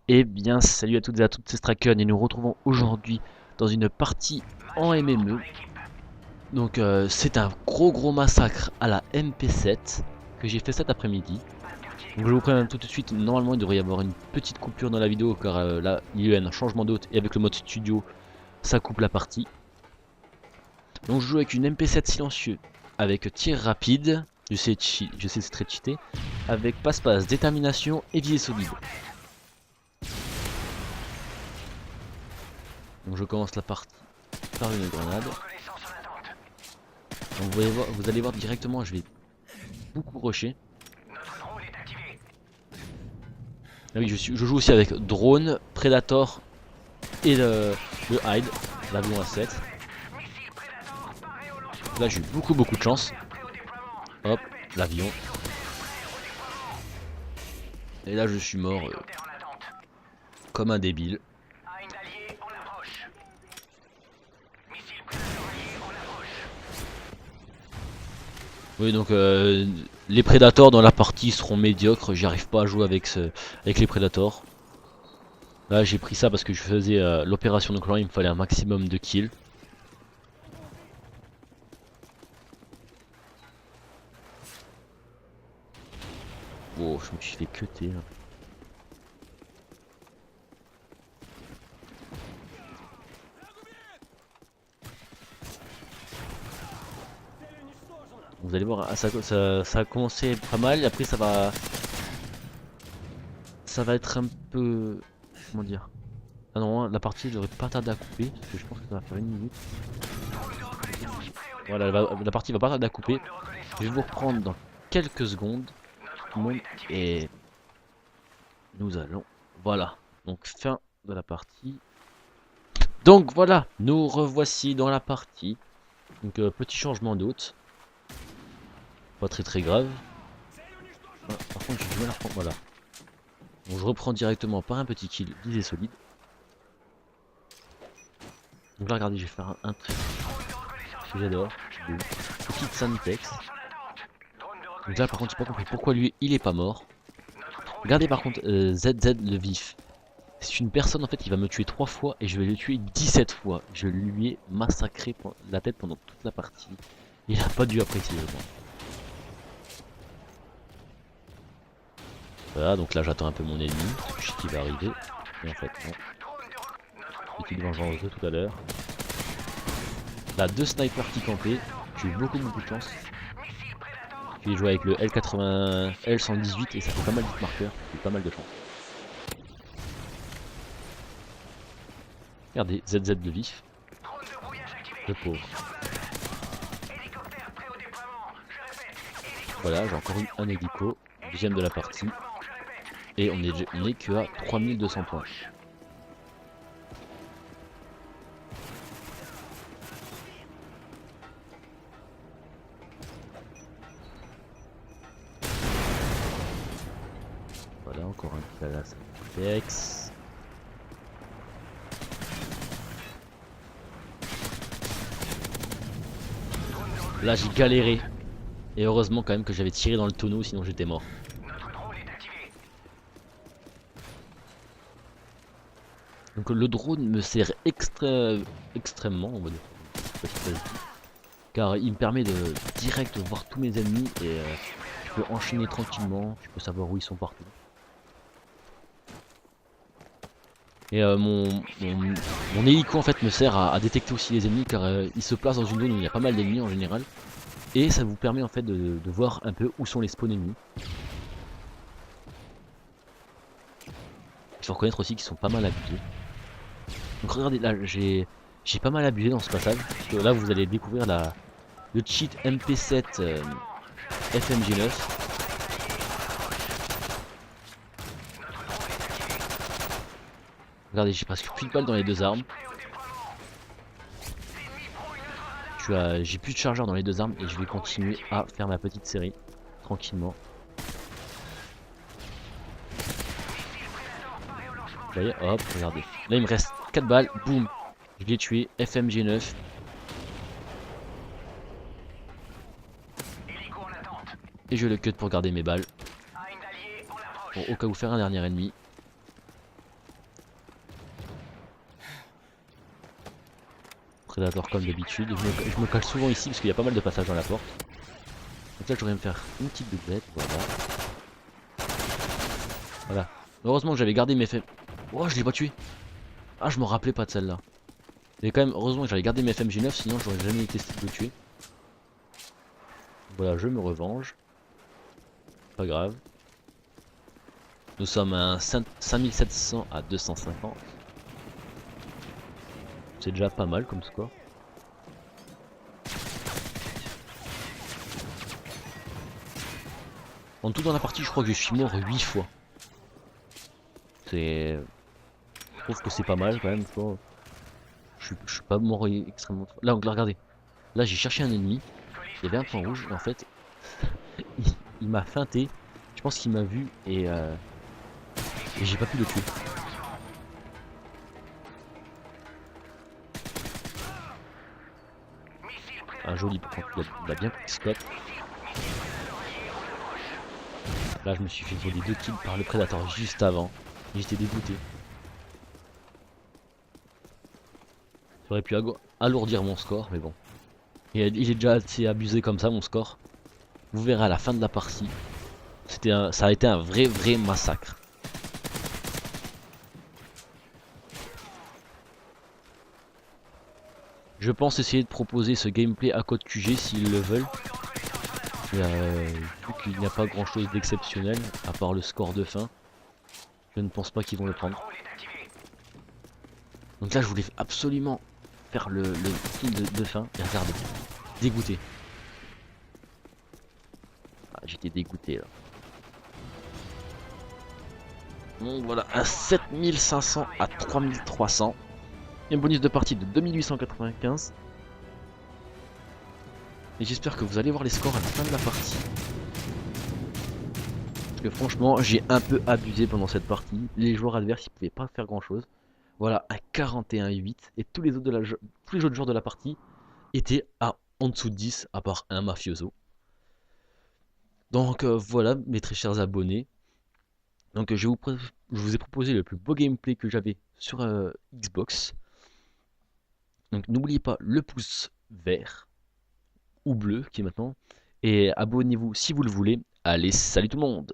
Eh bien, salut à toutes et à tous, c'est Straken et nous retrouvons aujourd'hui dans une partie en MME. Donc, c'est un gros massacre à la MP7 que j'ai fait cet après-midi. Donc, je vous préviens tout de suite, normalement il devrait y avoir une petite coupure dans la vidéo car là il y a eu un changement d'hôte et avec le mode studio ça coupe la partie. Donc, je joue avec une MP7 silencieux avec tir rapide, je sais c'est très cheaté, avec passe-passe, détermination et visée solide. Donc, je commence la partie par une grenade. Donc vous allez voir directement, je vais beaucoup rusher. Ah oui, je joue aussi avec drone, Predator et le Hide, l'avion A7. Là j'ai eu beaucoup de chance. Hop, l'avion. Et là je suis mort comme un débile. Oui donc les Predators dans la partie seront médiocres, j'arrive pas à jouer avec les Predators. Là j'ai pris ça parce que je faisais l'opération de clan, il me fallait un maximum de kills. Oh, je me suis fait cutter là. Vous allez voir, ah, ça a commencé pas mal, et après ça va être un peu, comment dire. Ah non, la partie devrait pas tarder à couper, parce que je pense que ça va faire une minute. Voilà, la partie va pas tarder à couper. Je vais vous reprendre dans quelques secondes, tout le monde, et nous allons, voilà, donc fin de la partie. Donc voilà, nous revoici dans la partie. Donc petit changement d'hôte, pas très grave. Ah, par contre j'ai du mal à reprendre, voilà. Donc je reprends directement par un petit kill visé solide. Donc là regardez, je vais faire un trait que j'adore, de petite Sanitex. Donc là par contre j'ai pas compris pourquoi lui il est pas mort. Regardez par contre ZZ le vif. C'est une personne en fait qui va me tuer 3 fois et je vais le tuer 17 fois. Je lui ai massacré la tête pendant toute la partie. Il a pas dû apprécier moi. Voilà donc là j'attends un peu mon ennemi. Je sais qu'il va arriver. Et en fait non. Petite vengeance de tout à l'heure. Là deux snipers qui campaient. J'ai eu beaucoup de chance. J'ai joué avec le L80, L118 et ça fait pas mal de marqueurs. J'ai eu pas mal de chance. Regardez, ZZ de vif. Le pauvre. Voilà, j'ai encore eu un hélico. Deuxième de la partie. Et on est que à 3200 points. Voilà, encore un Calas PX. Là j'ai galéré. Et heureusement quand même que j'avais tiré dans le tonneau, sinon j'étais mort. Donc le drone me sert extrêmement, on va dire. Car il me permet de direct voir tous mes ennemis et je peux enchaîner tranquillement, je peux savoir où ils sont partout. Et mon hélico en fait me sert à détecter aussi les ennemis car il se place dans une zone où il y a pas mal d'ennemis en général. Et ça vous permet en fait de voir un peu où sont les spawns ennemis. Il faut reconnaître aussi qu'ils sont pas mal abusés. Donc regardez là j'ai pas mal abusé dans ce passage. Parce que là vous allez découvrir le cheat MP7 FMG9. Regardez, j'ai presque plus de balles dans les deux armes. J'ai plus de chargeur dans les deux armes et je vais continuer à faire ma petite série tranquillement. Vous voyez, hop, regardez. Là il me reste 4 balles, boum, je l'ai tué, FMG9. Et je le cut pour garder mes balles. Pour au cas où faire un dernier ennemi. Predator comme d'habitude. Je me cache souvent ici parce qu'il y a pas mal de passages dans la porte. Donc là je devrais me faire une petite doublette, voilà. Voilà. Heureusement que j'avais gardé mes FM. Oh, je l'ai pas tué. Ah, je me rappelais pas de celle-là. Et quand même, heureusement que j'avais gardé mes FMG9, sinon j'aurais jamais été de le tuer. Voilà, je me revanche. Pas grave. Nous sommes à 5700 à 250. C'est déjà pas mal comme score. En tout dans la partie, je crois que je suis mort 8 fois. Je trouve que c'est pas mal quand même. Je suis pas mort extrêmement. Là, regardez. Là, j'ai cherché un ennemi. Il y avait un point rouge. Et en fait, il m'a feinté. Je pense qu'il m'a vu et j'ai pas pu le tuer. Un joli par contre, il a bien spot. Là je me suis fait voler 2 kills par le Predator juste avant. J'étais dégoûté. J'aurais pu alourdir mon score, mais bon. Il est déjà assez abusé comme ça mon score. Vous verrez à la fin de la partie. Ça a été un vrai massacre. Je pense essayer de proposer ce gameplay à code QG s'ils le veulent. Vu qu'il n'y a pas grand chose d'exceptionnel à part le score de fin, je ne pense pas qu'ils vont le prendre. Donc là je voulais absolument faire le kill de fin et regardez, dégoûté. Ah, j'étais dégoûté là. Donc voilà, un 7500 à 3300. Et un bonus de partie de 2895. Et j'espère que vous allez voir les scores à la fin de la partie. Parce que franchement, j'ai un peu abusé pendant cette partie. Les joueurs adverses, ils pouvaient pas faire grand chose. Voilà, un 41-8. Et tous les autres joueurs de la partie étaient en dessous de 10, à part un mafioso. Donc voilà, mes très chers abonnés. Donc je vous ai proposé le plus beau gameplay que j'avais sur Xbox. Donc n'oubliez pas le pouce vert ou bleu qui est maintenant. Et abonnez-vous si vous le voulez. Allez, salut tout le monde!